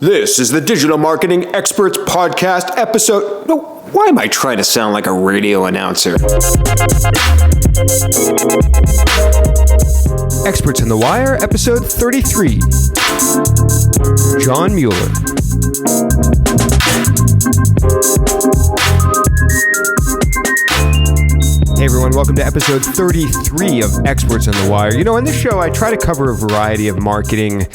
This is the Digital Marketing Experts Podcast episode. No, why am I trying to sound like a radio announcer? Experts on the Wire, episode 33. John Mueller. Hey everyone, welcome to episode 33 of Experts on the Wire. You know, on this show, I try to cover a variety of marketing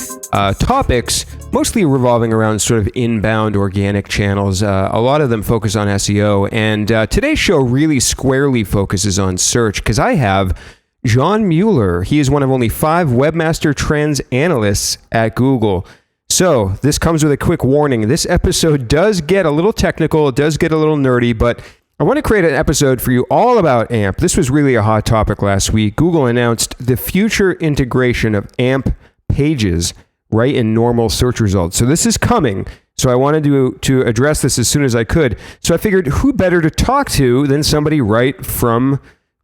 topics, mostly revolving around sort of inbound organic channels. A lot of them focus on SEO, and today's show really squarely focuses on search, because I have John Mueller. He is one of only 5 Webmaster Trends Analysts at Google. So this comes with a quick warning. This episode does get a little technical, it does get a little nerdy, but I want to create an episode for you all about AMP. This was really a hot topic last week. Google announced the future integration of AMP pages right in normal search results. So this is coming. So I wanted to address this as soon as I could. So I figured who better to talk to than somebody right from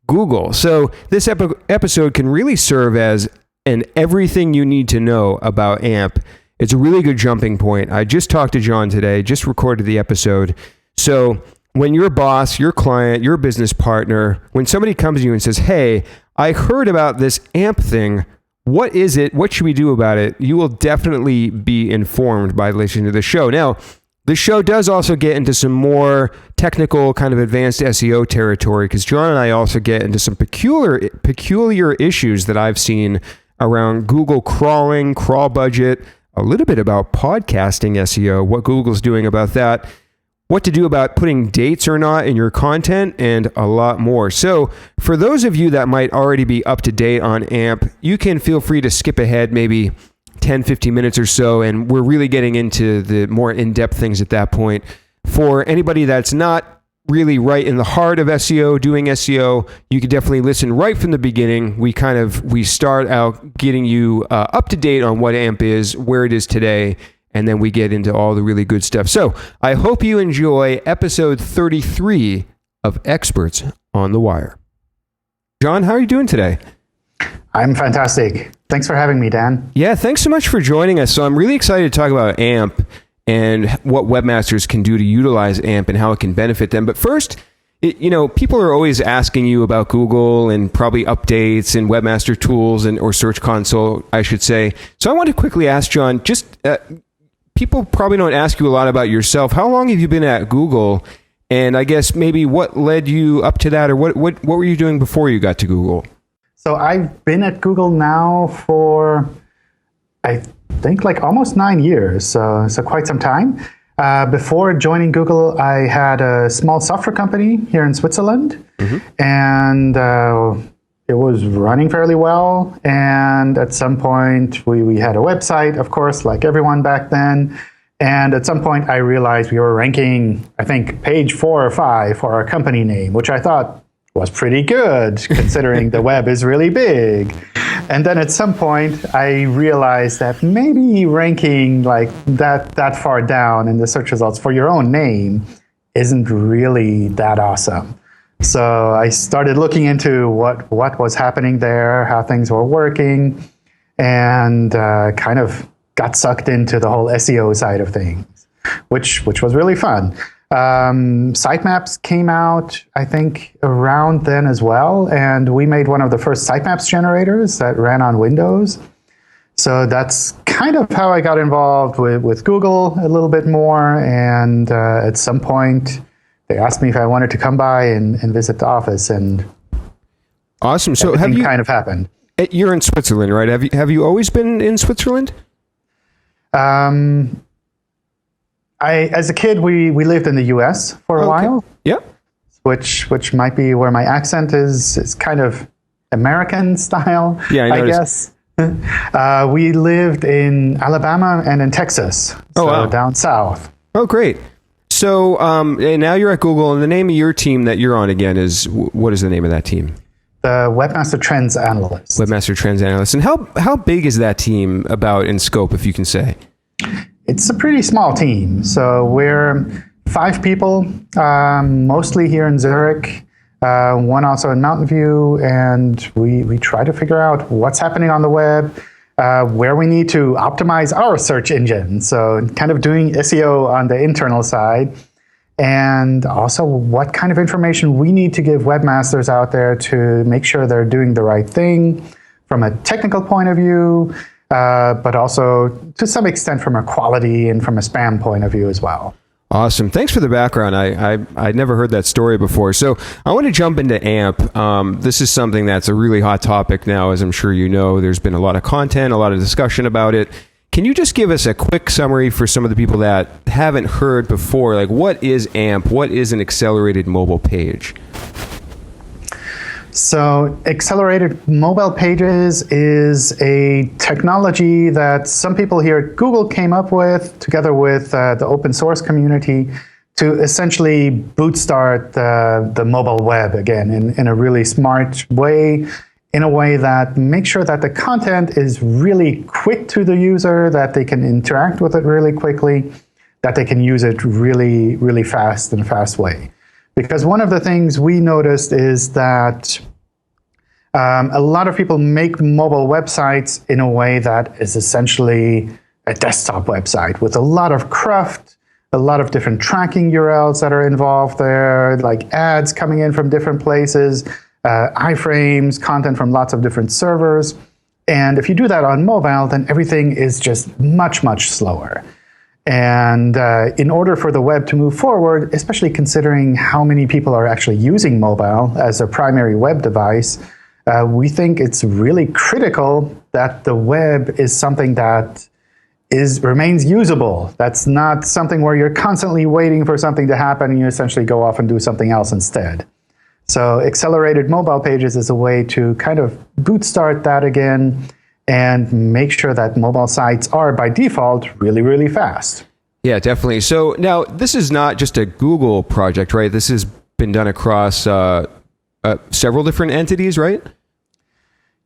Google. So this episode can really serve as an everything you need to know about AMP. It's a really good jumping point. I just talked to John today, just recorded the episode. So when your boss, your client, your business partner, when somebody comes to you and says, hey, I heard about this AMP thing, what is it? What should we do about it? You will definitely be informed by listening to the show. Now, the show does also get into some more technical, kind of advanced SEO territory, because John and I also get into some peculiar issues that I've seen around Google crawling, crawl budget, a little bit about podcasting SEO, what Google's doing about that, what to do about putting dates or not in your content, and a lot more. So for those of you that might already be up to date on AMP, you can feel free to skip ahead maybe 10, 15 minutes or so, and we're really getting into the more in-depth things at that point. For anybody that's not really right in the heart of SEO, doing SEO, you can definitely listen right from the beginning. We start out getting you up to date on what AMP is, where it is today, and then we get into all the really good stuff. So I hope you enjoy episode 33 of Experts on the Wire. John, how are you doing today? I'm fantastic. Thanks for having me, Dan. Yeah, thanks so much for joining us. So I'm really excited to talk about AMP and what webmasters can do to utilize AMP and how it can benefit them. But first, people are always asking you about Google and probably updates and webmaster tools or Search Console, I should say. So I want to quickly ask John, people probably don't ask you a lot about yourself. How long have you been at Google? And I guess maybe what led you up to that, or what were you doing before you got to Google? So I've been at Google now for, I think, like almost 9 years, so quite some time. Before joining Google, I had a small software company here in Switzerland, and it was running fairly well. And at some point, we had a website, of course, like everyone back then. And at some point, I realized we were ranking, I think, page 4 or 5 for our company name, which I thought was pretty good, considering the web is really big. And then at some point, I realized that maybe ranking like that far down in the search results for your own name isn't really that awesome. So I started looking into what was happening there, how things were working, and kind of got sucked into the whole SEO side of things, which was really fun. Sitemaps came out, I think, around then as well, and we made one of the first sitemaps generators that ran on Windows. So that's kind of how I got involved with Google a little bit more, and at some point, they asked me if I wanted to come by and visit the office, and awesome. So have you kind of happened? You're in Switzerland, right? Have you always been in Switzerland? As a kid, we lived in the U.S. for a while. Yep. Which might be where my accent is kind of American style. Yeah, I guess. We lived in Alabama and in Texas, down south. Oh, great. So now you're at Google, and the name of your team that you're on again is, what is the name of that team? The Webmaster Trends Analysts. Webmaster Trends Analysts. And how big is that team about in scope, if you can say? It's a pretty small team. So we're 5 people, mostly here in Zurich, one also in Mountain View, and we try to figure out what's happening on the web, where we need to optimize our search engine. So kind of doing SEO on the internal side, and also what kind of information we need to give webmasters out there to make sure they're doing the right thing from a technical point of view, but also to some extent from a quality and from a spam point of view as well. Awesome. Thanks for the background. I'd never heard that story before. So I want to jump into AMP. This is something that's a really hot topic now, as I'm sure you know. There's been a lot of content, a lot of discussion about it. Can you just give us a quick summary for some of the people that haven't heard before? Like, what is AMP? What is an accelerated mobile page? So accelerated mobile pages is a technology that some people here at Google came up with together with the open source community to essentially bootstart the mobile web again in a really smart way, in a way that makes sure that the content is really quick to the user, that they can interact with it really quickly, that they can use it really, really fast in a fast way. Because one of the things we noticed is that a lot of people make mobile websites in a way that is essentially a desktop website with a lot of cruft, a lot of different tracking URLs that are involved there, like ads coming in from different places, iframes, content from lots of different servers. And if you do that on mobile, then everything is just much, much slower. And in order for the web to move forward, especially considering how many people are actually using mobile as a primary web device, we think it's really critical that the web is something that remains usable. That's not something where you're constantly waiting for something to happen and you essentially go off and do something else instead. So accelerated mobile pages is a way to kind of bootstart that again and make sure that mobile sites are, by default, really, really fast. Yeah, definitely. So now, this is not just a Google project, right? This has been done across several different entities, right?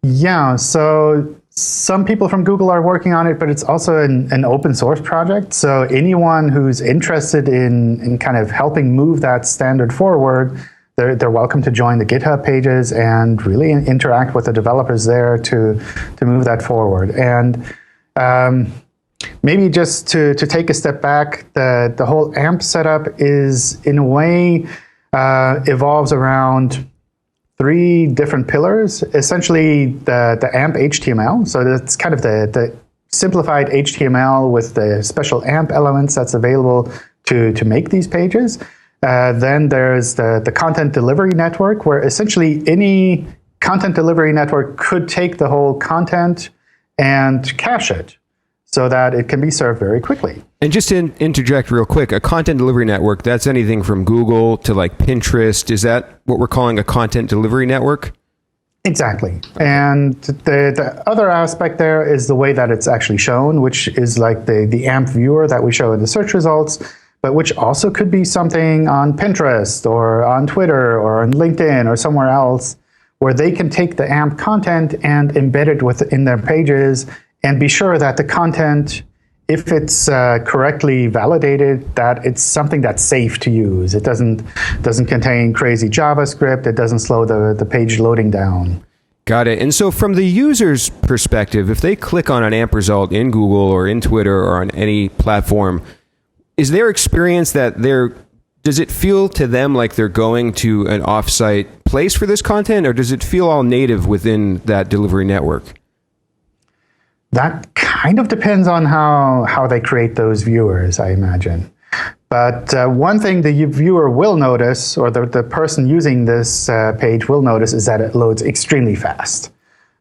Yeah, so some people from Google are working on it, but it's also an open source project. So anyone who's interested in kind of helping move that standard forward, they're welcome to join the GitHub pages and really interact with the developers there to move that forward. And maybe just to take a step back, the whole AMP setup is, in a way, evolves around 3 different pillars. Essentially, the AMP HTML. So that's kind of the simplified HTML with the special AMP elements that's available to make these pages. Then there's the content delivery network, where essentially any content delivery network could take the whole content and cache it so that it can be served very quickly. And just to interject real quick, a content delivery network, that's anything from Google to like Pinterest. Is that what we're calling a content delivery network? Exactly. And the other aspect there is the way that it's actually shown, which is like the AMP viewer that we show in the search results, but which also could be something on Pinterest or on Twitter or on LinkedIn or somewhere else, where they can take the AMP content and embed it within their pages and be sure that the content, if it's correctly validated, that it's something that's safe to use. It doesn't contain crazy JavaScript. It doesn't slow the page loading down. Got it. And so from the user's perspective, if they click on an AMP result in Google or in Twitter or on any platform, is their experience that does it feel to them like they're going to an offsite place for this content, or does it feel all native within that delivery network? That kind of depends on how they create those viewers, I imagine. But one thing the viewer will notice, or the person using this page will notice, is that it loads extremely fast.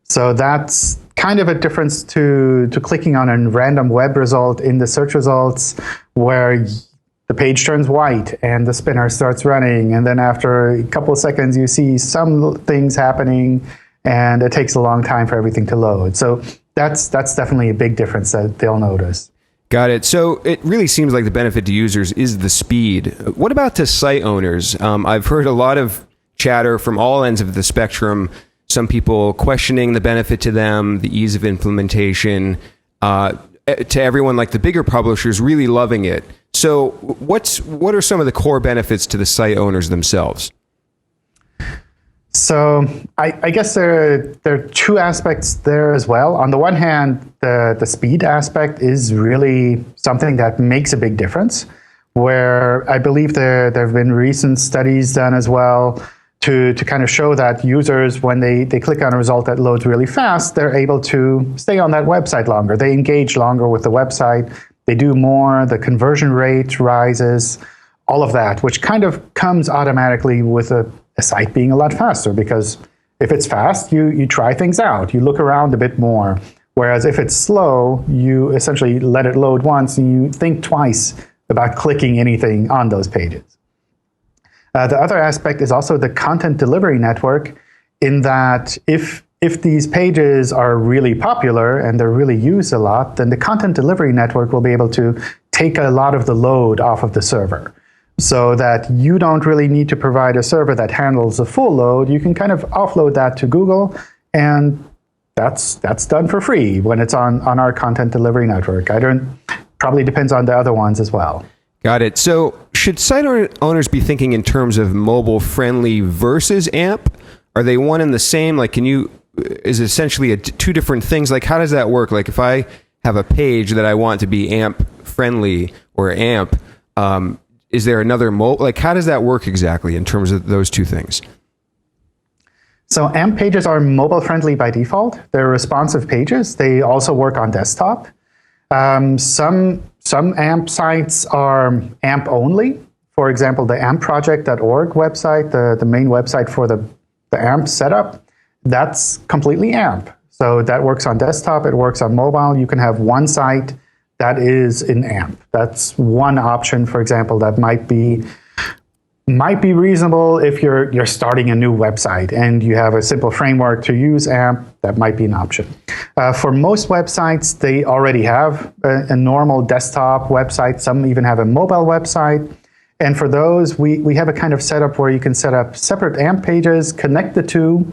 So that's kind of a difference to clicking on a random web result in the search results, where the page turns white and the spinner starts running, and then after a couple of seconds you see some things happening and it takes a long time for everything to load. So that's definitely a big difference that they'll notice. Got it. So it really seems like the benefit to users is the speed. What about to site owners? I've heard a lot of chatter from all ends of the spectrum. Some people questioning the benefit to them, the ease of implementation, to everyone like the bigger publishers really loving it. So what are some of the core benefits to the site owners themselves? So I guess there are two aspects there as well. On the one hand, the speed aspect is really something that makes a big difference, where I believe there have been recent studies done as well to kind of show that users, when they click on a result that loads really fast, they're able to stay on that website longer. They engage longer with the website. They do more. The conversion rate rises, all of that, which kind of comes automatically with a site being a lot faster, because if it's fast, you try things out, you look around a bit more. Whereas if it's slow, you essentially let it load once and you think twice about clicking anything on those pages. The other aspect is also the content delivery network, in that if these pages are really popular and they're really used a lot, then the content delivery network will be able to take a lot of the load off of the server, so that you don't really need to provide a server that handles the full load. You can kind of offload that to Google, and that's done for free when it's on our content delivery network. Probably depends on the other ones as well. Got it. So should site owners be thinking in terms of mobile friendly versus AMP? Are they one and the same? Like, is it essentially two different things? Like, how does that work? Like, if I have a page that I want to be AMP friendly or AMP, is there another like, how does that work exactly in terms of those two things? So AMP pages are mobile friendly by default. They're responsive pages. They also work on desktop. Some AMP sites are AMP only. For example, the ampproject.org website, the main website for the AMP setup, that's completely AMP. So that works on desktop, it works on mobile. You can have one site that is in AMP. That's one option, for example, that might be reasonable if you're starting a new website and you have a simple framework to use AMP. That might be an option. For most websites, they already have a normal desktop website. Some even have a mobile website. And for those, we have a kind of setup where you can set up separate AMP pages, connect the two,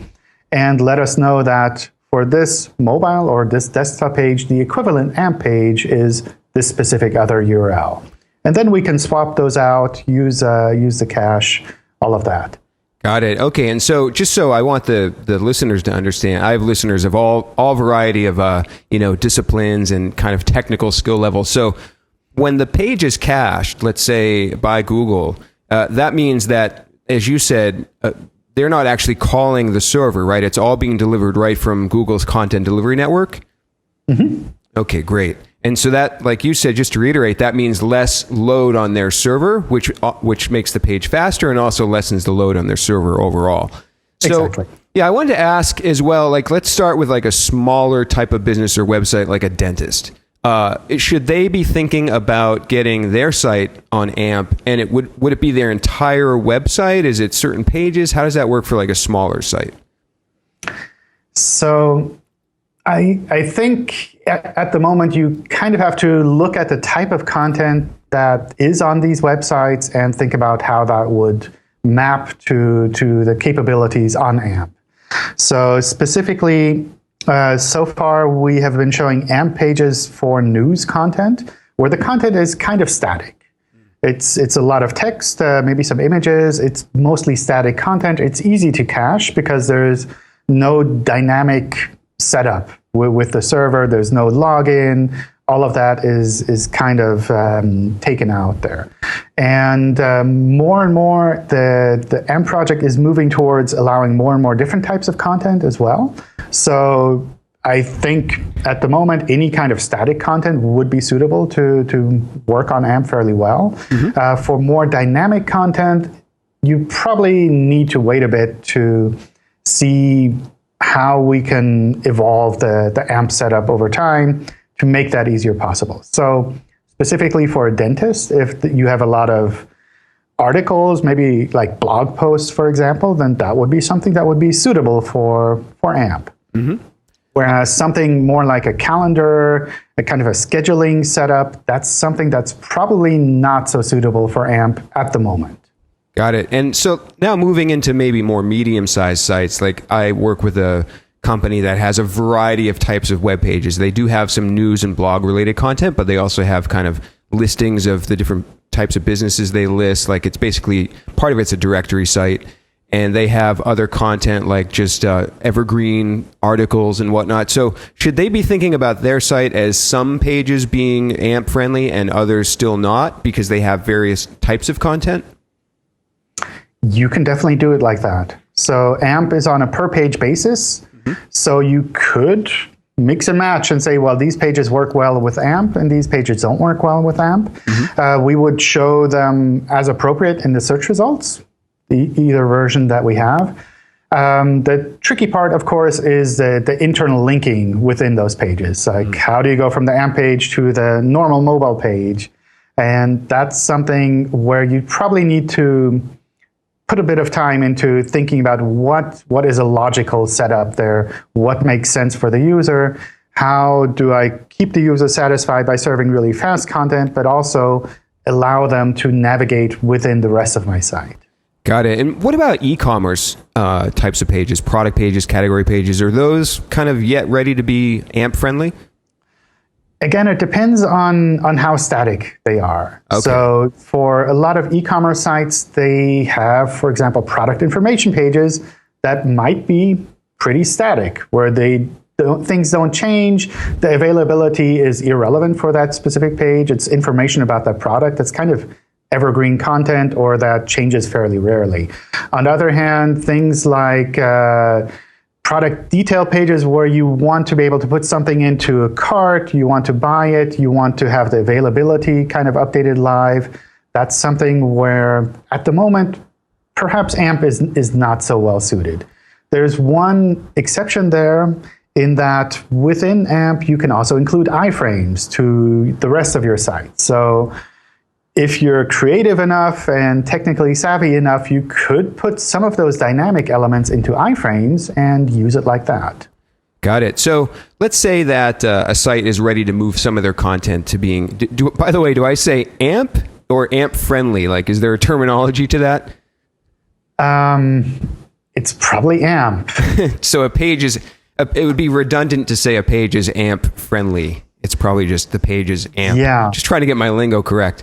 and let us know that for this mobile or this desktop page, the equivalent AMP page is this specific other URL. And then we can swap those out, use the cache, all of that. Got it. Okay. And so just so I want the listeners to understand, I have listeners of all variety of, disciplines and kind of technical skill levels. So when the page is cached, let's say by Google, that means that, as you said, they're not actually calling the server, right? It's all being delivered right from Google's content delivery network? Mm-hmm. Okay, great. And so that, like you said, just to reiterate, that means less load on their server, which makes the page faster and also lessens the load on their server overall. So, exactly. Yeah, I wanted to ask as well, like, let's start with like a smaller type of business or website, like a dentist. Should they be thinking about getting their site on AMP, and would it be their entire website? Is it certain pages? How does that work for like a smaller site? So I think at the moment you kind of have to look at the type of content that is on these websites and think about how that would map to the capabilities on AMP. So specifically, so far we have been showing AMP pages for news content, where the content is kind of static. It's a lot of text, maybe some images. It's mostly static content. It's easy to cache because there's no dynamic setup with the server. There's no login. All of that is kind of taken out there. And more and more, the AMP project is moving towards allowing more and more different types of content as well. So I think at the moment, any kind of static content would be suitable to work on AMP fairly well. Mm-hmm. For more dynamic content, you probably need to wait a bit to see how we can evolve the AMP setup over time to make that easier possible. So specifically for a dentist, if you have a lot of articles, maybe like blog posts, for example, then that would be something that would be suitable for AMP. Mm-hmm. Whereas something more like a calendar, a kind of a scheduling setup, that's something that's probably not so suitable for AMP at the moment. Got it. And so now moving into maybe more medium-sized sites, like I work with a company that has a variety of types of web pages. They do have some news and blog related content, but they also have kind of listings of the different types of businesses they list. Like it's basically, part of it's a directory site. and they have other content like just evergreen articles and whatnot. So should they be thinking about their site as some pages being AMP friendly and others still not because they have various types of content? You can definitely do it like that. So AMP is on a per page basis. So you could mix and match and say, well, these pages work well with AMP and these pages don't work well with AMP. We would show them as appropriate in the search results, either version that we have. The tricky part, of course, is the internal linking within those pages. Like, how do you go from the AMP page to the normal mobile page? And that's something where you probably need to put a bit of time into thinking about what is a logical setup there, what makes sense for the user, how do I keep the user satisfied by serving really fast content, but also allow them to navigate within the rest of my site. Got it. And what about e-commerce types of pages, product pages, category pages? Are those kind of yet ready to be AMP friendly? Again, it depends on how static they are. Okay. So for a lot of e-commerce sites, they have, for example, product information pages that might be pretty static, where things don't change. The availability is irrelevant for that specific page. It's information about that product that's kind of evergreen content or that changes fairly rarely. On the other hand, things like product detail pages where you want to be able to put something into a cart, you want to buy it, you want to have the availability kind of updated live. That's something where, at the moment, perhaps AMP is not so well suited. There's one exception there in that within AMP, you can also include iframes to the rest of your site. So if you're creative enough and technically savvy enough, you could put some of those dynamic elements into iframes and use it like that. Got it. So let's say that a site is ready to move some of their content to being, by the way, do I say AMP or AMP friendly? Like, is there a terminology to that? It's probably AMP. So a page is, it would be redundant to say a page is AMP friendly. It's probably just the page is AMP. Yeah. Just trying to get my lingo correct.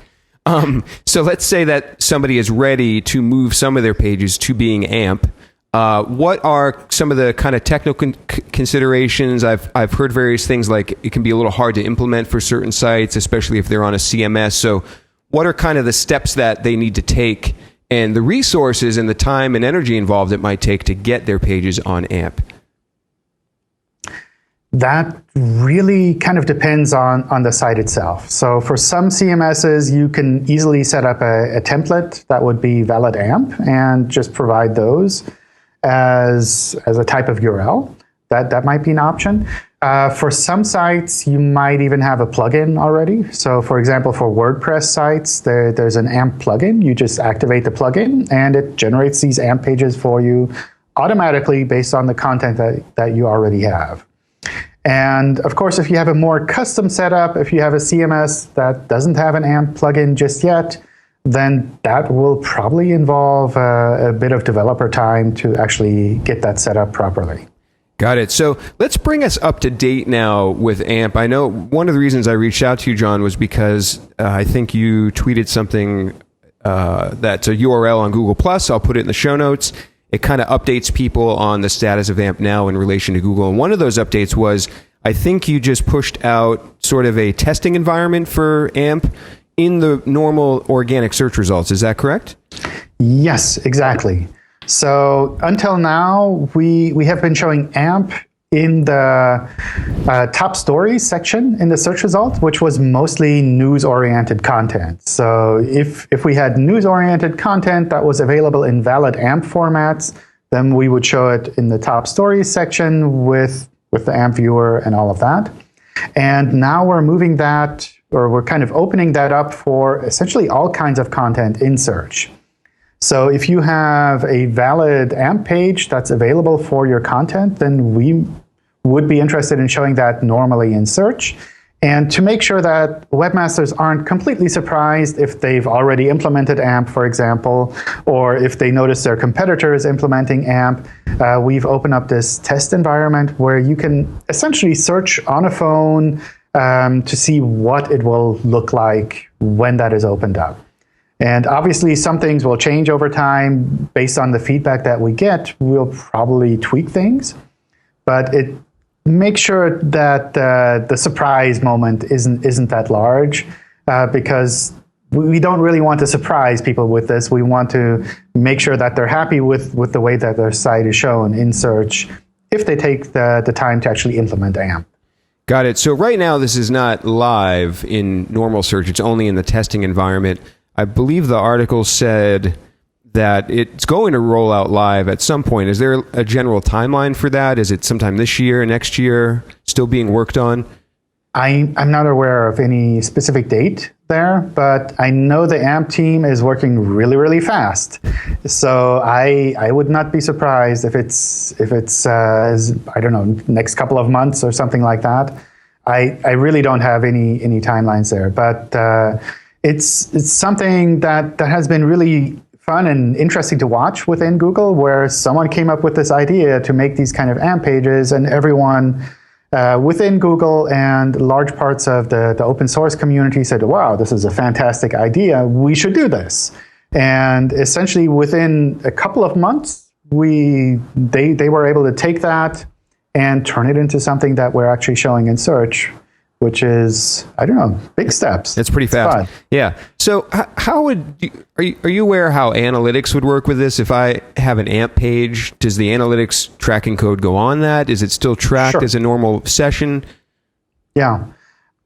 So let's say that somebody is ready to move some of their pages to being AMP. What are some of the kind of technical considerations? I've heard various things like it can be a little hard to implement for certain sites, especially if they're on a CMS. So what are kind of the steps that they need to take and the resources and the time and energy involved it might take to get their pages on AMP? That really kind of depends on the site itself. So for some CMSs, you can easily set up a template that would be valid AMP and just provide those as a type of URL. That might be an option. For some sites, you might even have a plugin already. So for example, for WordPress sites, there's an AMP plugin. You just activate the plugin and it generates these AMP pages for you automatically based on the content that you already have. And of course, if you have a more custom setup, if you have a CMS that doesn't have an AMP plugin just yet, then that will probably involve a bit of developer time to actually get that set up properly. Got it. So let's bring us up to date now with AMP. I know one of the reasons I reached out to you, John, was because I think you tweeted something that's a URL on Google+. I'll put it in the show notes. It kind of updates people on the status of AMP now in relation to Google. And one of those updates was, I think you just pushed out sort of a testing environment for AMP in the normal organic search results. Is that correct? Yes, exactly. So until now, we have been showing AMP in the top stories section in the search result, which was mostly news-oriented content. So if we had news-oriented content that was available in valid AMP formats, then we would show it in the top stories section with the AMP viewer and all of that. And now we're moving that, or we're kind of opening that up for essentially all kinds of content in search. So if you have a valid AMP page that's available for your content, then we would be interested in showing that normally in search. And to make sure that webmasters aren't completely surprised if they've already implemented AMP, for example, or if they notice their competitor is implementing AMP, we've opened up this test environment where you can essentially search on a phone to see what it will look like when that is opened up. And obviously, some things will change over time based on the feedback that we get. We'll probably tweak things, but make sure that the surprise moment isn't that large, because we don't really want to surprise people with this. We want to make sure that they're happy with the way that their site is shown in search if they take the time to actually implement AMP. Got it. So right now, this is not live in normal search. It's only in the testing environment. I believe the article said that it's going to roll out live at some point. Is there a general timeline for that? Is it sometime this year, next year, still being worked on? I'm not aware of any specific date there, but I know the AMP team is working really, really fast. So I would not be surprised if it's I don't know, next couple of months or something like that. I really don't have any timelines there, but it's something that has been really fun and interesting to watch within Google, where someone came up with this idea to make these kind of AMP pages, and everyone within Google and large parts of the open source community said, wow, this is a fantastic idea. We should do this. And essentially within a couple of months, they were able to take that and turn it into something that we're actually showing in search, which is, I don't know, big steps. It's pretty fast. Yeah. So how are you aware how analytics would work with this? If I have an AMP page, does the analytics tracking code go on that? Is it still tracked as a normal session? Yeah.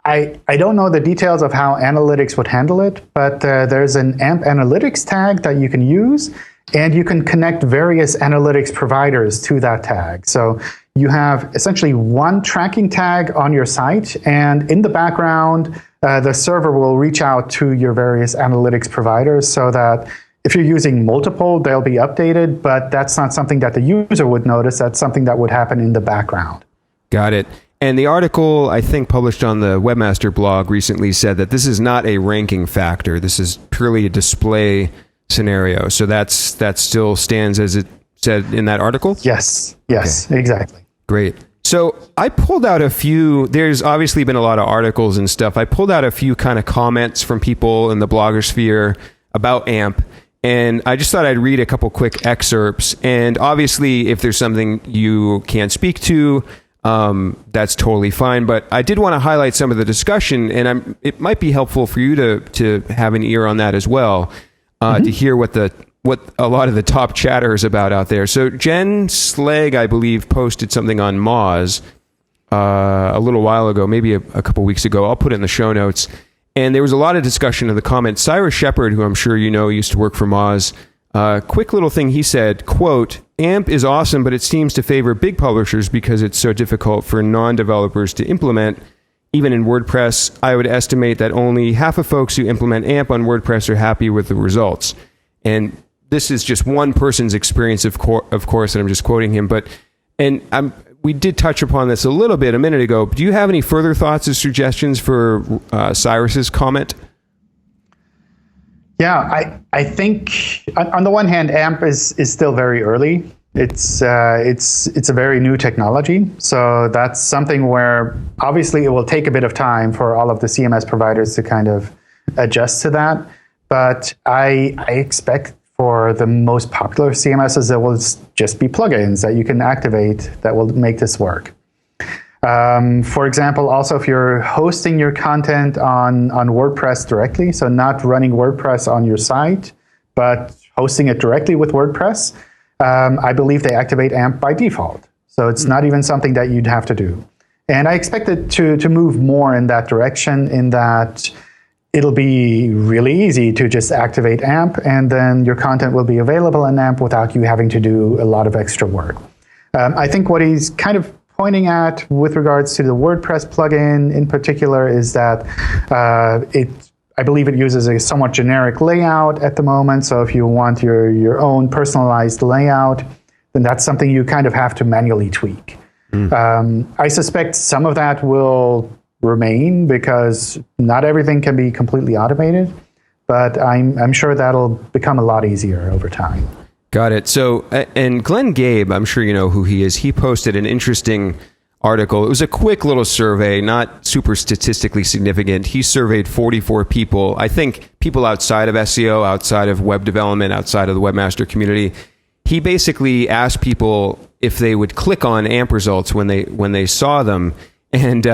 I don't know the details of how analytics would handle it, but there's an AMP analytics tag that you can use, and you can connect various analytics providers to that tag. So you have essentially one tracking tag on your site, and in the background, the server will reach out to your various analytics providers so that if you're using multiple, they'll be updated, but that's not something that the user would notice. That's something that would happen in the background. Got it. And the article, I think, published on the Webmaster blog recently said that this is not a ranking factor. This is purely a display scenario. So that still stands as it said in that article? Yes, okay. Exactly. Great. So I pulled out a few, there's obviously been a lot of articles and stuff. I pulled out a few kind of comments from people in the blogosphere about AMP, and I just thought I'd read a couple quick excerpts. And obviously, if there's something you can't speak to, that's totally fine. But I did want to highlight some of the discussion, and it might be helpful for you to have an ear on that as well, to hear what a lot of the top chatter is about out there. So Jen Slegg, I believe, posted something on Moz a little while ago, maybe a couple weeks ago. I'll put it in the show notes. And there was a lot of discussion in the comments. Cyrus Shepard, who I'm sure you know, used to work for Moz, quick little thing he said, quote, AMP is awesome, but it seems to favor big publishers because it's so difficult for non-developers to implement. Even in WordPress, I would estimate that only half of folks who implement AMP on WordPress are happy with the results. And this is just one person's experience, of course, and I'm just quoting him. We did touch upon this a little bit a minute ago. Do you have any further thoughts or suggestions for Cyrus's comment? Yeah, I think on the one hand, AMP is still very early. It's a very new technology, so that's something where obviously it will take a bit of time for all of the CMS providers to kind of adjust to that. But I expect for the most popular CMSs, there will just be plugins that you can activate that will make this work. For example, also if you're hosting your content on WordPress directly, so not running WordPress on your site, but hosting it directly with WordPress, I believe they activate AMP by default. So it's not even something that you'd have to do. And I expect it to move more in that direction, in that it'll be really easy to just activate AMP, and then your content will be available in AMP without you having to do a lot of extra work. I think what he's kind of pointing at with regards to the WordPress plugin in particular is that I believe it uses a somewhat generic layout at the moment. So if you want your own personalized layout, then that's something you kind of have to manually tweak. I suspect some of that will remain because not everything can be completely automated, but I'm sure that'll become a lot easier over time. Got it. So, and Glenn Gabe, I'm sure you know who he is. He posted an interesting article. It was a quick little survey, not super statistically significant. He surveyed 44 people, I think people outside of SEO, outside of web development, outside of the webmaster community. He basically asked people if they would click on AMP results when they saw them. And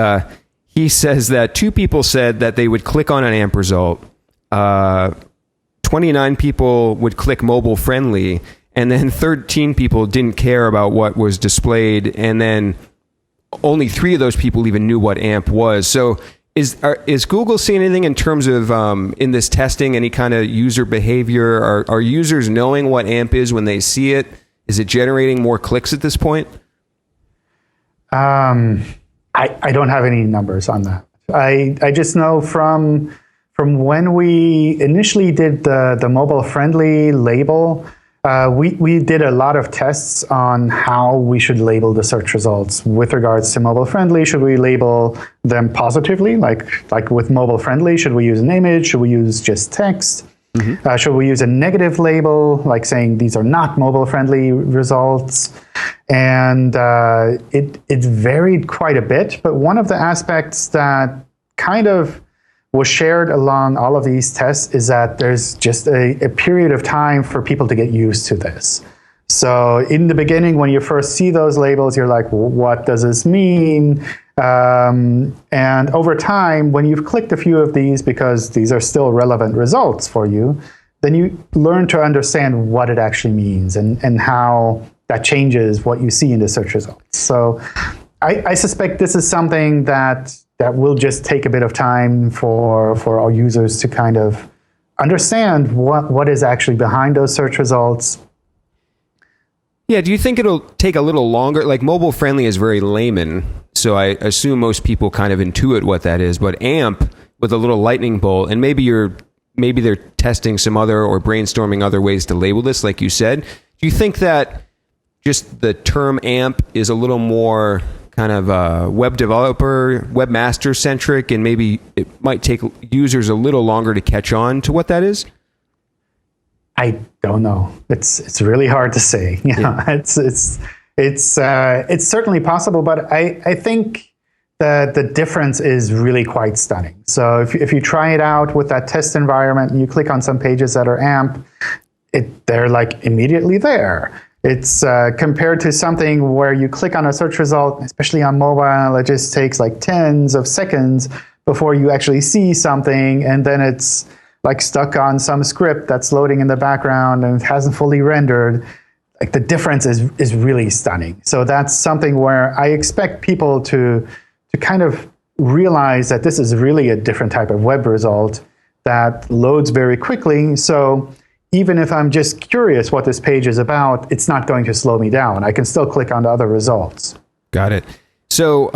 he says that 2 people said that they would click on an AMP result. 29 people would click mobile friendly, and then 13 people didn't care about what was displayed, and then only 3 of those people even knew what AMP was. So is Google seeing anything in terms of in this testing, any kind of user behavior? Are users knowing what AMP is when they see it? Is it generating more clicks at this point? I don't have any numbers on that. I just know from when we initially did the mobile friendly label, we did a lot of tests on how we should label the search results with regards to mobile friendly. Should we label them positively, like with mobile friendly? Should we use an image? Should we use just text? Mm-hmm. Should we use a negative label, like saying these are not mobile friendly results? And it varied quite a bit. But one of the aspects that kind of was shared along all of these tests is that there's just a period of time for people to get used to this. So in the beginning, when you first see those labels, you're like, well, what does this mean? And over time, when you've clicked a few of these, because these are still relevant results for you, then you learn to understand what it actually means and how that changes what you see in the search results. So I suspect this is something that will just take a bit of time for our users to kind of understand what is actually behind those search results. Yeah, do you think it'll take a little longer? Like mobile friendly is very layman, so I assume most people kind of intuit what that is. But AMP with a little lightning bolt, and maybe they're testing some other or brainstorming other ways to label this, like you said. Do you think that just the term AMP is a little more kind of web developer, webmaster centric, and maybe it might take users a little longer to catch on to what that is? I don't know. It's really hard to say. Yeah. It's certainly possible, but I think the difference is really quite stunning. So if you try it out with that test environment and you click on some pages that are AMP, they're like immediately there. It's compared to something where you click on a search result, especially on mobile, it just takes like tens of seconds before you actually see something, and then it's like stuck on some script that's loading in the background and it hasn't fully rendered. Like the difference is really stunning. So that's something where I expect people to kind of realize that this is really a different type of web result that loads very quickly. So even if I'm just curious what this page is about, it's not going to slow me down. I can still click on the other results. Got it. So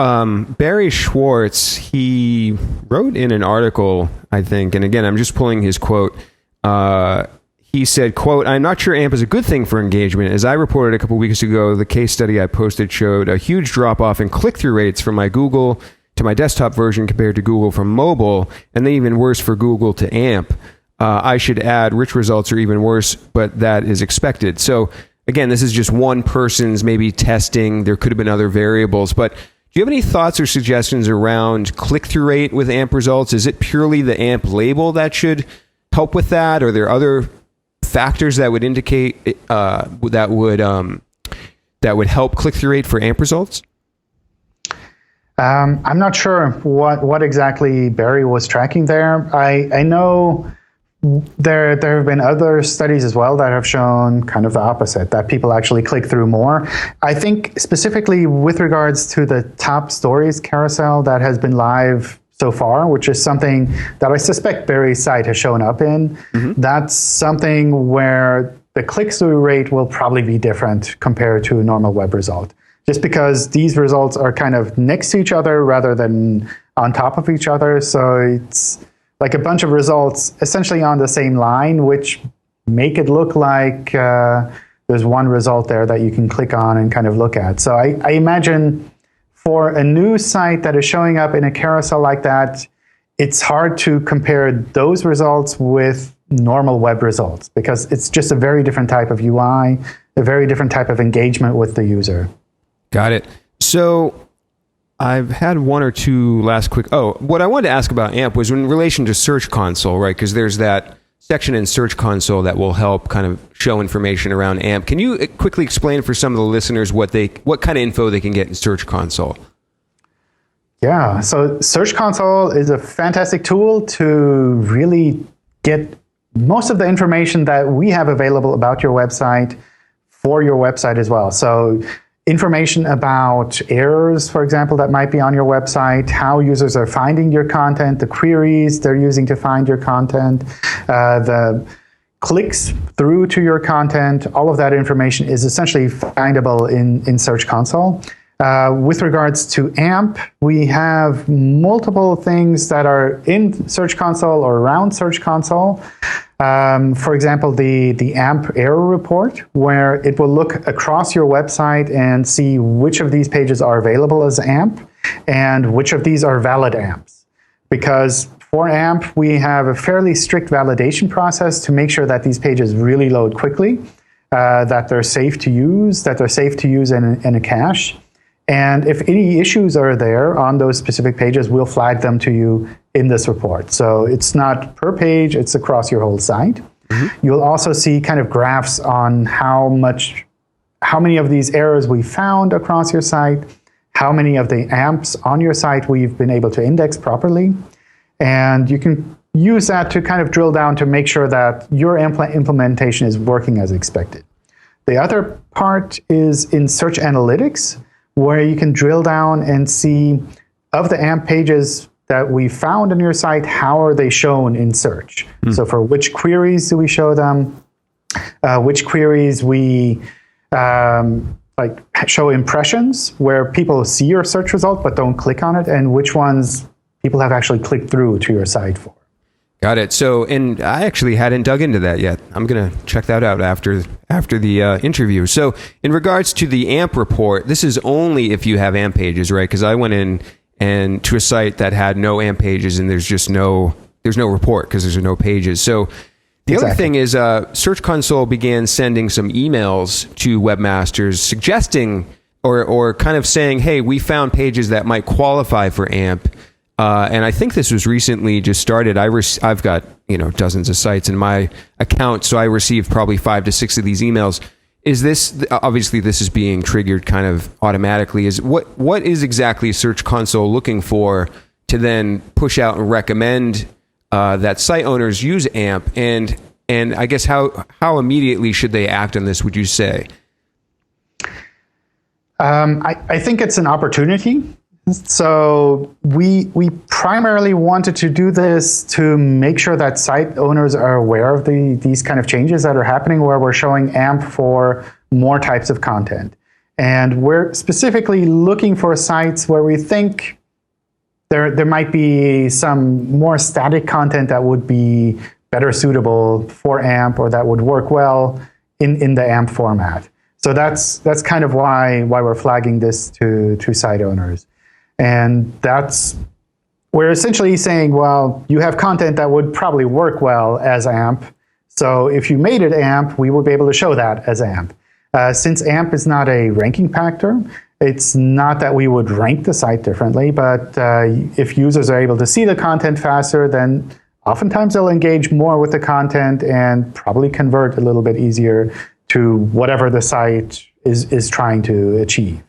Barry Schwartz, he wrote in an article, I think, and again, I'm just pulling his quote. He said, quote, "I'm not sure AMP is a good thing for engagement. As I reported a couple weeks ago, the case study I posted showed a huge drop-off in click-through rates from my Google to my desktop version compared to Google from mobile, and then even worse for Google to AMP. I should add, rich results are even worse, but that is expected." So again, this is just one person's maybe testing. There could have been other variables, but do you have any thoughts or suggestions around click-through rate with AMP results? Is it purely the AMP label that should help with that? Or are there other factors that would indicate that would help click-through rate for AMP results? I'm not sure what exactly Barry was tracking there. I know there have been other studies as well that have shown kind of the opposite, that people actually click through more. I think specifically with regards to the top stories carousel that has been live so far, which is something that I suspect Barry's site has shown up in, that's something where the click-through rate will probably be different compared to a normal web result. Just because these results are kind of next to each other rather than on top of each other. So it's like a bunch of results essentially on the same line, which make it look like there's one result there that you can click on and kind of look at. So I imagine for a new site that is showing up in a carousel like that, it's hard to compare those results with normal web results because it's just a very different type of UI, a very different type of engagement with the user. Got it. So I've had one or two last quick. Oh, what I wanted to ask about AMP was in relation to Search Console, right? Because there's that section in Search Console that will help kind of show information around AMP. Can you quickly explain for some of the listeners what kind of info they can get in Search Console? Yeah, so Search Console is a fantastic tool to really get most of the information that we have available about your website for your website as well. So information about errors, for example, that might be on your website, how users are finding your content, the queries they're using to find your content, the clicks through to your content, all of that information is essentially findable in Search Console. With regards to AMP, we have multiple things that are in Search Console or around Search Console. For example, the AMP error report, where it will look across your website and see which of these pages are available as AMP and which of these are valid AMPs. Because for AMP, we have a fairly strict validation process to make sure that these pages really load quickly, that they're safe to use, in a cache. And if any issues are there on those specific pages, we'll flag them to you in this report. So it's not per page, it's across your whole site. Mm-hmm. You'll also see kind of graphs on how many of these errors we found across your site, how many of the AMPs on your site we've been able to index properly. And you can use that to kind of drill down to make sure that your implementation is working as expected. The other part is in Search Analytics, where you can drill down and see of the AMP pages that we found on your site, how are they shown in search? So for which queries do we show them? Which queries we show impressions, where people see your search result but don't click on it, and which ones people have actually clicked through to your site for. Got it. So, and I actually hadn't dug into that yet. I'm going to check that out after the interview. So, in regards to the AMP report, this is only if you have AMP pages, right? Because I went in and to a site that had no AMP pages, and there's no report because there's no pages. So, the other thing is Search Console began sending some emails to webmasters suggesting or kind of saying, hey, we found pages that might qualify for AMP. And I think this was recently just started. I've got dozens of sites in my account, so I received probably 5 to 6 of these emails. Is this obviously this is being triggered kind of automatically? Is what is exactly Search Console looking for to then push out and recommend that site owners use AMP? And I guess how immediately should they act on this? Would you say? I think it's an opportunity. So we primarily wanted to do this to make sure that site owners are aware of these kind of changes that are happening, where we're showing AMP for more types of content. And we're specifically looking for sites where we think there might be some more static content that would be better suitable for AMP, or that would work well in the AMP format. So that's kind of why we're flagging this to site owners. And we're essentially saying, well, you have content that would probably work well as AMP. So if you made it AMP, we would be able to show that as AMP. Since AMP is not a ranking factor, it's not that we would rank the site differently, but if users are able to see the content faster, then oftentimes they'll engage more with the content and probably convert a little bit easier to whatever the site is trying to achieve.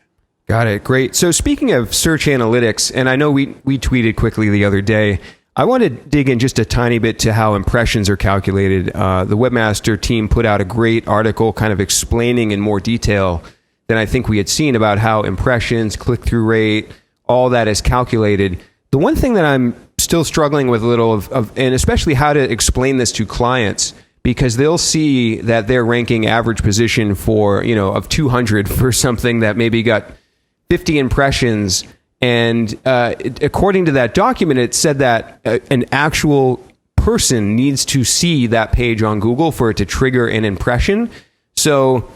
Got it. Great. So speaking of search analytics, and I know we tweeted quickly the other day, I want to dig in just a tiny bit to how impressions are calculated. The Webmaster team put out a great article kind of explaining in more detail than I think we had seen about how impressions, click-through rate, all that is calculated. The one thing that I'm still struggling with a little of and especially how to explain this to clients, because they'll see that they're ranking average position for, of 200 for something that maybe got 50 impressions, and according to that document, it said that an actual person needs to see that page on Google for it to trigger an impression. So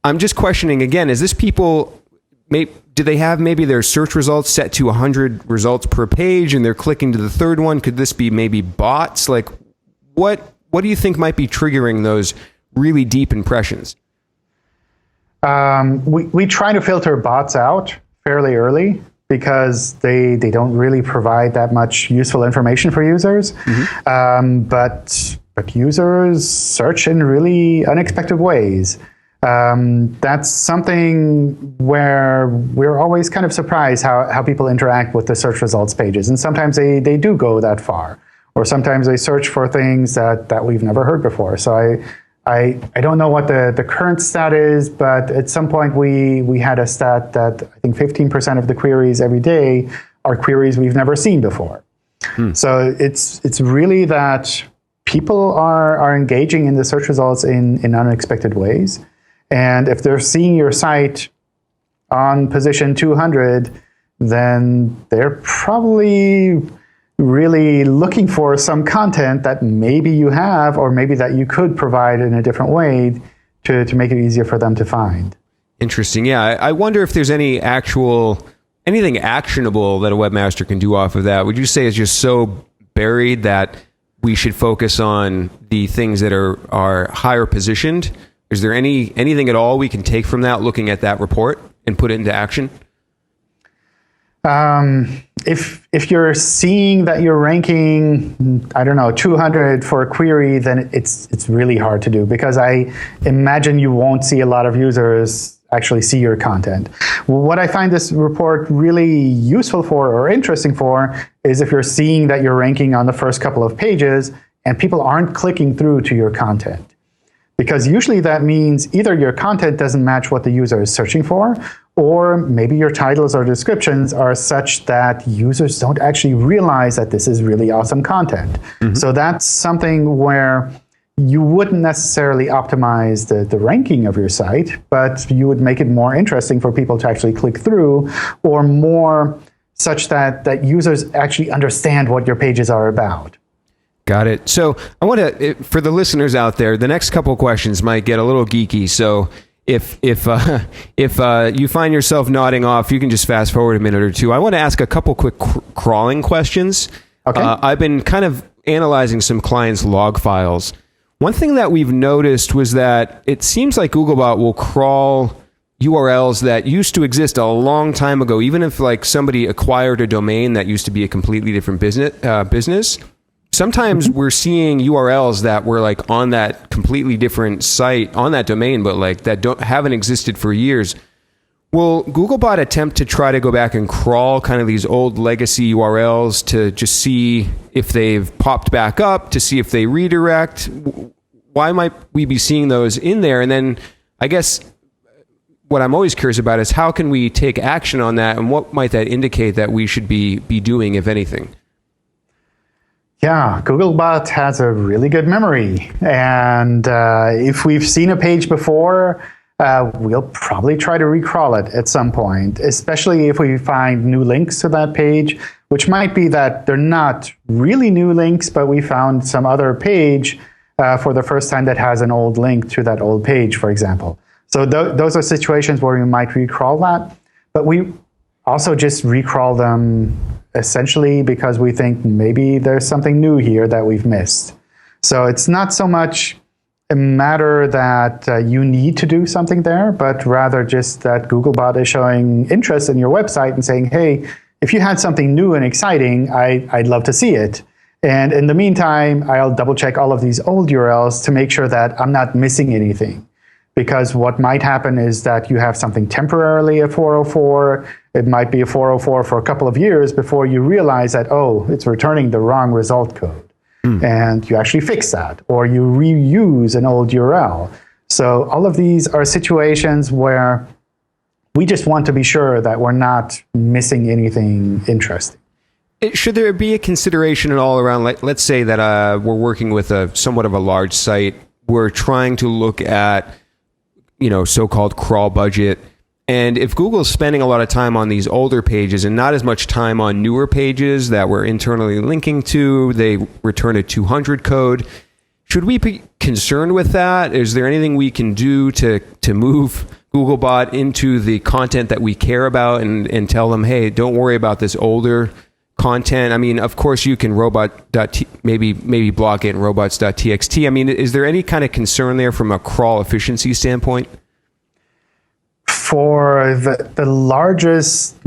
I'm just questioning again, is this people, do they have maybe their search results set to 100 results per page and they're clicking to the third one? Could this be maybe bots? Like what do you think might be triggering those really deep impressions? We try to filter bots out fairly early. because they don't really provide that much useful information for users. But users search in really unexpected ways. That's something where we're always kind of surprised how people interact with the search results pages. And sometimes they do go that far. Or sometimes they search for things that we've never heard before. So I don't know what the current stat is, but at some point we had a stat that I think 15% of the queries every day are queries we've never seen before. So it's really that people are engaging in the search results in unexpected ways. And if they're seeing your site on position 200, then they're probably really looking for some content that maybe you have or maybe that you could provide in a different way to make it easier for them to find. Interesting. Yeah, I wonder if there's anything actionable that a webmaster can do off of that. Would you say it's just so buried that we should focus on the things that are higher positioned? Is there anything at all we can take from that, looking at that report and put it into action? If you're seeing that you're ranking, I don't know, 200 for a query, then it's really hard to do, because I imagine you won't see a lot of users actually see your content. What I find this report really useful for or interesting for is if you're seeing that you're ranking on the first couple of pages and people aren't clicking through to your content. Because usually that means either your content doesn't match what the user is searching for, or maybe your titles or descriptions are such that users don't actually realize that this is really awesome content. So that's something where you wouldn't necessarily optimize the ranking of your site, but you would make it more interesting for people to actually click through, or more such that users actually understand what your pages are about. Got it. So I want to, for the listeners out there, the next couple of questions might get a little geeky. So if you find yourself nodding off, you can just fast forward a minute or two. I want to ask a couple quick crawling questions. Okay. I've been kind of analyzing some clients' log files. One thing that we've noticed was that it seems like Googlebot will crawl URLs that used to exist a long time ago, even if like somebody acquired a domain that used to be a completely different business. Sometimes we're seeing URLs that were like on that completely different site on that domain, but like that haven't existed for years. Will Googlebot attempt to try to go back and crawl kind of these old legacy URLs to just see if they've popped back up, to see if they redirect? Why might we be seeing those in there? And then I guess what I'm always curious about is how can we take action on that, and what might that indicate that we should be doing, if anything? Yeah, Googlebot has a really good memory. And if we've seen a page before, we'll probably try to recrawl it at some point, especially if we find new links to that page, which might be that they're not really new links, but we found some other page for the first time that has an old link to that old page, for example. So those are situations where we might recrawl that, but we also just recrawl them essentially because we think maybe there's something new here that we've missed. So it's not so much a matter that you need to do something there, but rather just that Googlebot is showing interest in your website and saying, hey, if you had something new and exciting, I'd love to see it. And in the meantime, I'll double check all of these old URLs to make sure that I'm not missing anything. Because what might happen is that you have something temporarily a 404. It might be a 404 for a couple of years before you realize that, oh, it's returning the wrong result code. And you actually fix that, or you reuse an old URL. So all of these are situations where we just want to be sure that we're not missing anything interesting. Should there be a consideration at all around, like, let's say that we're working with a somewhat of a large site. We're trying to look at, so-called crawl budget. And if Google's spending a lot of time on these older pages and not as much time on newer pages that we're internally linking to, they return a 200 code. Should we be concerned with that? Is there anything we can do to move Googlebot into the content that we care about and tell them, hey, don't worry about this older content? I mean, of course, you can maybe block it in robots.txt. I mean, is there any kind of concern there from a crawl efficiency standpoint? for the largest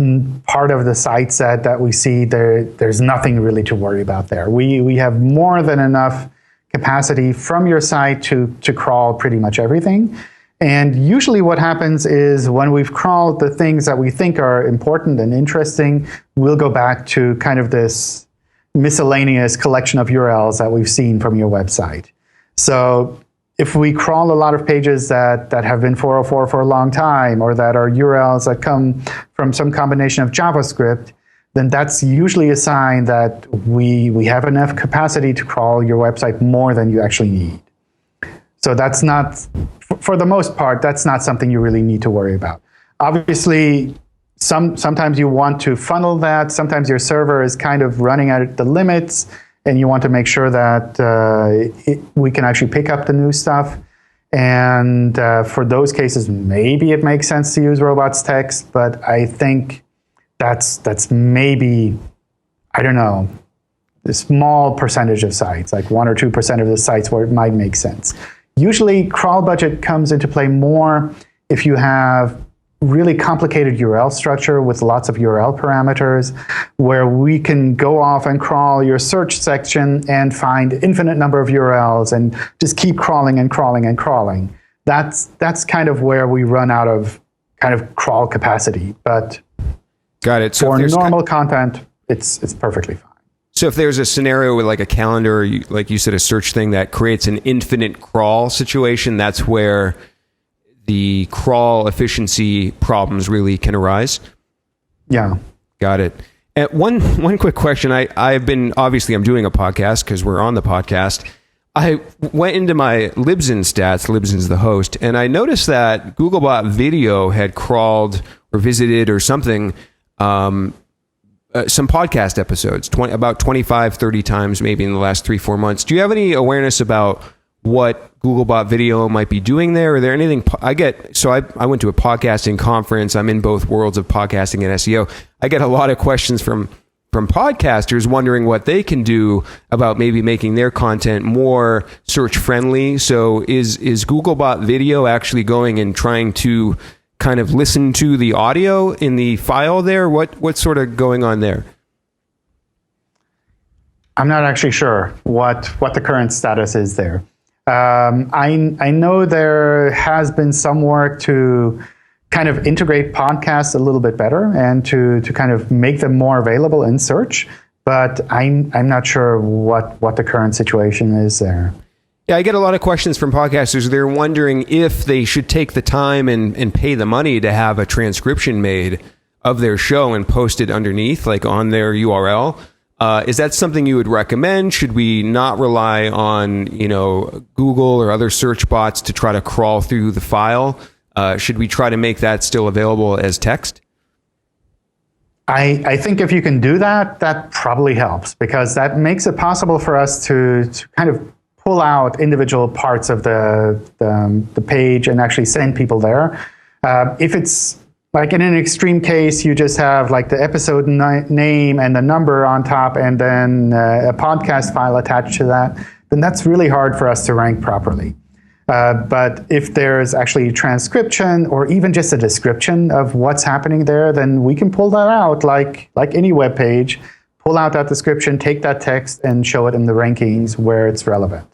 part of the site set that we see, there's nothing really to worry about there. We have more than enough capacity from your site to crawl pretty much everything. And usually what happens is when we've crawled the things that we think are important and interesting, we'll go back to kind of this miscellaneous collection of URLs that we've seen from your website. So if we crawl a lot of pages that have been 404 for a long time, or that are URLs that come from some combination of JavaScript, then that's usually a sign that we have enough capacity to crawl your website more than you actually need. So that's not, for the most part, that's not something you really need to worry about. Obviously, sometimes you want to funnel that. Sometimes your server is kind of running at the limits, and you want to make sure that we can actually pick up the new stuff. And for those cases, maybe it makes sense to use robots text, but I think that's maybe, I don't know, a small percentage of sites, like 1 or 2% of the sites where it might make sense. Usually, crawl budget comes into play more if you have really complicated URL structure with lots of URL parameters, where we can go off and crawl your search section and find infinite number of URLs and just keep crawling and crawling and crawling. That's kind of where we run out of kind of crawl capacity. But got it. So for normal content, it's perfectly fine. So if there's a scenario with like a calendar, like you said, a search thing that creates an infinite crawl situation, that's where the crawl efficiency problems really can arise? Yeah. Got it. And one quick question. I'm doing a podcast because we're on the podcast. I went into my Libsyn stats, Libsyn's the host, and I noticed that Googlebot Video had crawled or visited or something, some podcast episodes, about 25, 30 times maybe in the last 3-4 months. Do you have any awareness about what Googlebot Video might be doing there? Are there anything I went to a podcasting conference. I'm in both worlds of podcasting and SEO. I get a lot of questions from podcasters wondering what they can do about maybe making their content more search friendly. So is Googlebot Video actually going and trying to kind of listen to the audio in the file there? What's sort of going on there? I'm not actually sure what the current status is there. I know there has been some work to kind of integrate podcasts a little bit better and to kind of make them more available in search, but I'm not sure what the current situation is there. Yeah, I get a lot of questions from podcasters. They're wondering if they should take the time and pay the money to have a transcription made of their show and post it underneath, like on their URL. Is that something you would recommend? Should we not rely on, Google or other search bots to try to crawl through the file? Should we try to make that still available as text? I think if you can do that, that probably helps, because that makes it possible for us to kind of pull out individual parts of the page and actually send people there. If it's like in an extreme case, you just have like the episode name and the number on top and then a podcast file attached to that, then that's really hard for us to rank properly. But if there's actually transcription or even just a description of what's happening there, then we can pull that out like any web page, pull out that description, take that text and show it in the rankings where it's relevant.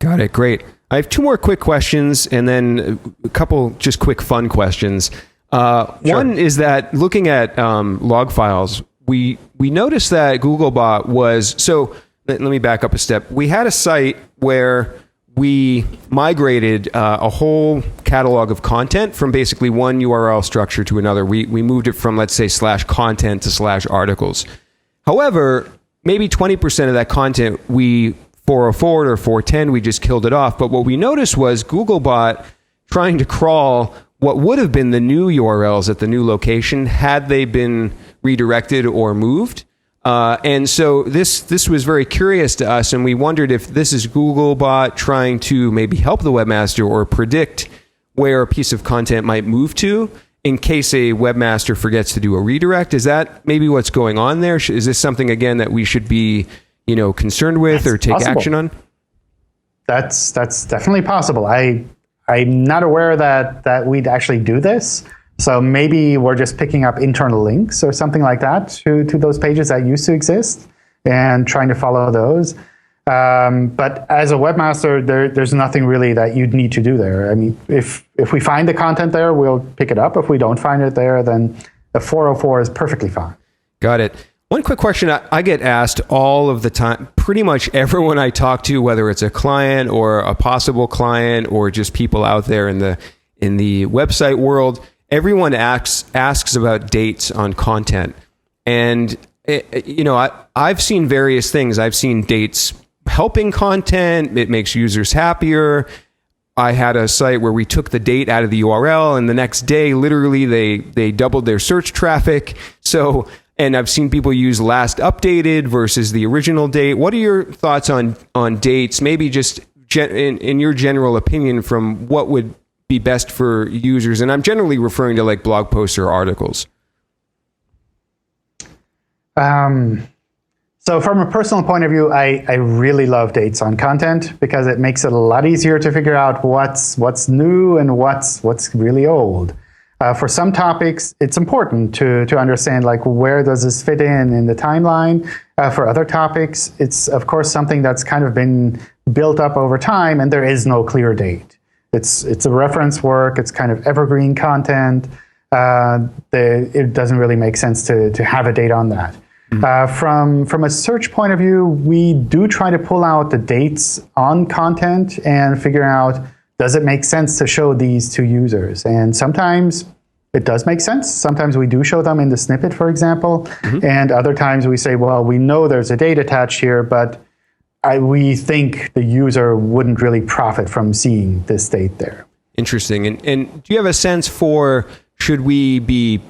Got it. Great. I have 2 more quick questions and then a couple just quick fun questions. Sure. One is that looking at log files, we noticed that Googlebot was, so let me back up a step. We had a site where we migrated a whole catalog of content from basically one URL structure to another. We moved it from, let's say, /content to /articles. However, maybe 20% of that content we 404 or 410, we just killed it off. But what we noticed was Googlebot trying to crawl what would have been the new URLs at the new location had they been redirected or moved. And so this was very curious to us, and we wondered if this is Googlebot trying to maybe help the webmaster or predict where a piece of content might move to in case a webmaster forgets to do a redirect. Is that maybe what's going on there? Is this something, again, that we should be concerned with or take action on? That's definitely possible. I'm not aware that we'd actually do this. So maybe we're just picking up internal links or something like that to those pages that used to exist and trying to follow those. But as a webmaster, there's nothing really that you'd need to do there. I mean, if we find the content there, we'll pick it up. If we don't find it there, then the 404 is perfectly fine. Got it. One quick question I get asked all of the time, pretty much everyone I talk to, whether it's a client or a possible client or just people out there in the website world, everyone asks about dates on content. And I've seen various things. I've seen dates helping content. It makes users happier. I had a site where we took the date out of the URL, and the next day, literally, they doubled their search traffic. So, and I've seen people use last updated versus the original date. What are your thoughts on dates? Maybe just in your general opinion, from what would be best for users? And I'm generally referring to like blog posts or articles. So from a personal point of view, I really love dates on content because it makes it a lot easier to figure out what's new and what's really old. For some topics, it's important to understand like where does this fit in the timeline. For other topics, it's of course something that's kind of been built up over time, and there is no clear date. It's a reference work. It's kind of evergreen content. It doesn't really make sense to have a date on that. From a search point of view, we do try to pull out the dates on content and figure out, does it make sense to show these to users? And sometimes it does make sense. Sometimes we do show them in the snippet, for example. And other times we say, well, we know there's a date attached here, but we think the user wouldn't really profit from seeing this date there. Interesting. And do you have a sense for, should we be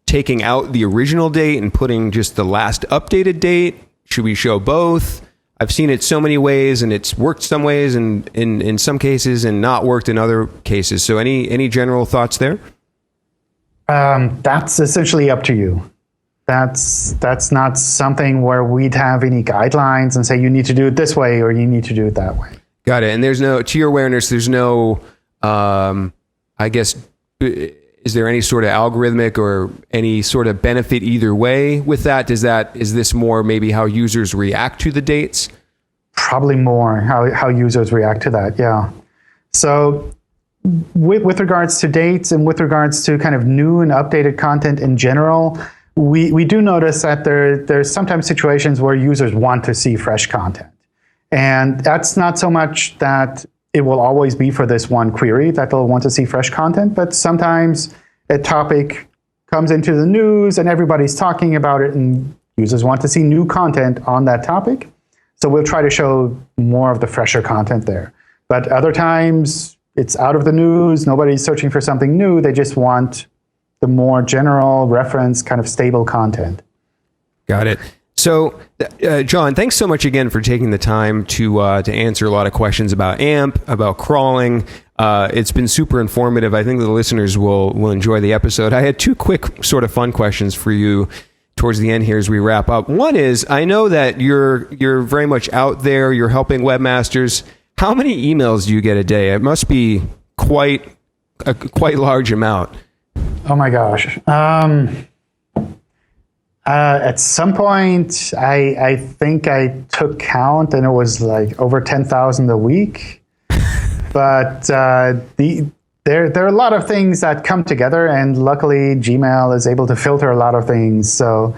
taking out the original date and putting just the last updated date? Should we show both? I've seen it so many ways, and it's worked some ways and in some cases and not worked in other cases. So any general thoughts there? That's essentially up to you. That's not something where we'd have any guidelines and say you need to do it this way or you need to do it that way. Got it. And there's no, to your awareness, there's no, I guess, is there any sort of algorithmic or any sort of benefit either way with that? Is this more maybe how users react to the dates? Probably more how users react to that, yeah. So with regards to dates and with regards to kind of new and updated content in general, we do notice that there's sometimes situations where users want to see fresh content. And that's not so much that it will always be for this one query that they'll want to see fresh content, but sometimes a topic comes into the news and everybody's talking about it and users want to see new content on that topic. So we'll try to show more of the fresher content there. But other times it's out of the news, nobody's searching for something new, they just want the more general reference kind of stable content. Got it. So, John, thanks so much again for taking the time to answer a lot of questions about AMP, about crawling. It's been super informative. I think the listeners will enjoy the episode. I had two quick sort of fun questions for you towards the end here as we wrap up. One is, I know that you're very much out there. You're helping webmasters. How many emails do you get a day? It must be quite large amount. Oh my gosh. At some point, I think I took count, and it was like over 10,000 a week. But there are a lot of things that come together, and luckily Gmail is able to filter a lot of things. So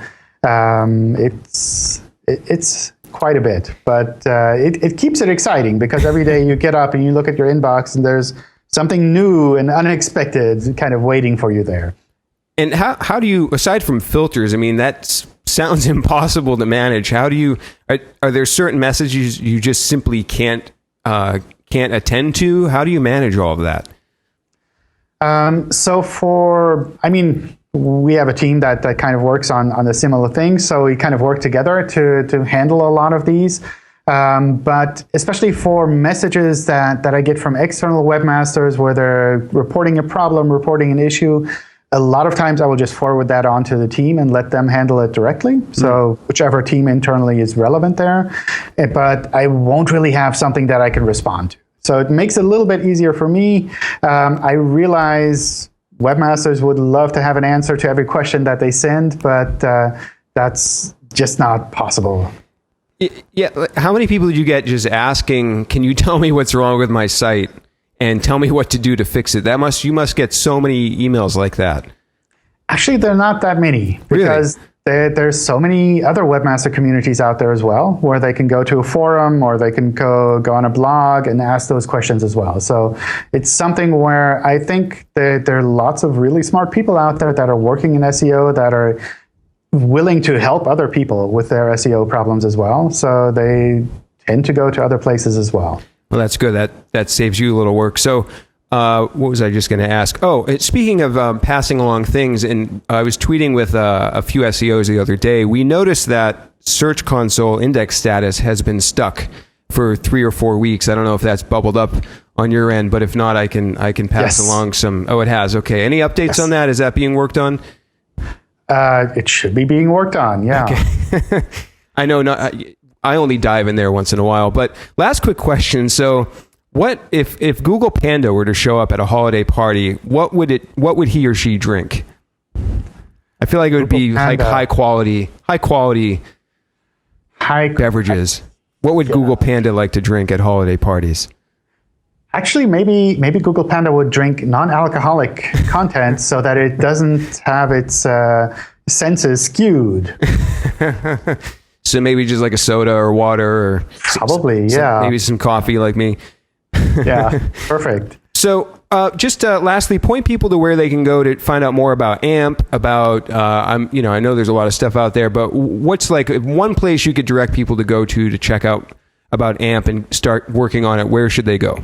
it's quite a bit, but it keeps it exciting because every day you get up and you look at your inbox, and there's something new and unexpected kind of waiting for you there. And how do you, aside from filters, I mean, that sounds impossible to manage. How do you, are there certain messages you just simply can't attend to? How do you manage all of that? We have a team that kind of works on a similar thing. So we kind of work together to handle a lot of these. But especially for messages that I get from external webmasters where they're reporting a problem, reporting an issue, a lot of times I will just forward that on to the team and let them handle it directly. So whichever team internally is relevant there. But I won't really have something that I can respond to. So it makes it a little bit easier for me. I realize webmasters would love to have an answer to every question that they send, but that's just not possible. Yeah. How many people did you get just asking, can you tell me what's wrong with my site and tell me what to do to fix it? You must get so many emails like that. Actually, there are not that many, because there's so many other webmaster communities out there as well, where they can go to a forum or they can go on a blog and ask those questions as well. So it's something where I think that there are lots of really smart people out there that are working in SEO that are willing to help other people with their SEO problems as well. So they tend to go to other places as well. Well, that's good. That saves you a little work. So what was I just going to ask? Oh, speaking of passing along things, and I was tweeting with a few SEOs the other day. We noticed that Search Console index status has been stuck for 3 or 4 weeks. I don't know if that's bubbled up on your end, but if not, I can pass along some. Oh, it has. Okay. Any updates on that? Is that being worked on? It should be being worked on. Yeah. Okay. I know. I only dive in there once in a while. But last quick question. So, what if Google Panda were to show up at a holiday party? What would he or she drink? I feel like it would be like high quality beverages. What would Google Panda like to drink at holiday parties? Actually, maybe Google Panda would drink non-alcoholic content so that it doesn't have its senses skewed. So maybe just like a soda or water, or probably, maybe some coffee like me. Yeah, perfect. So just lastly, point people to where they can go to find out more about AMP. I know there's a lot of stuff out there, but what's like one place you could direct people to go to check out about AMP and start working on it? Where should they go?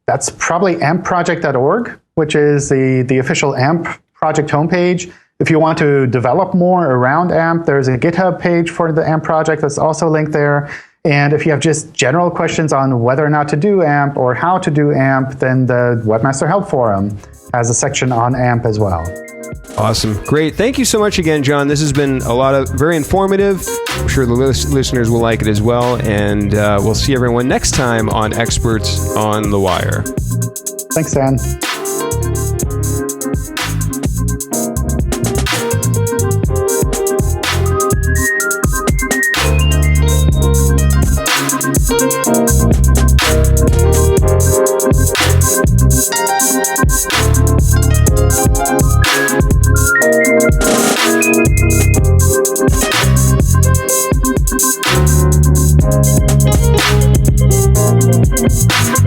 That's probably ampproject.org, which is the official AMP project homepage. If you want to develop more around AMP, there's a GitHub page for the AMP project that's also linked there. And if you have just general questions on whether or not to do AMP or how to do AMP, then the Webmaster Help Forum has a section on AMP as well. Awesome. Great. Thank you so much again, John. This has been very informative. I'm sure the listeners will like it as well. And we'll see everyone next time on Experts on the Wire. Thanks, Dan. We'll be right back.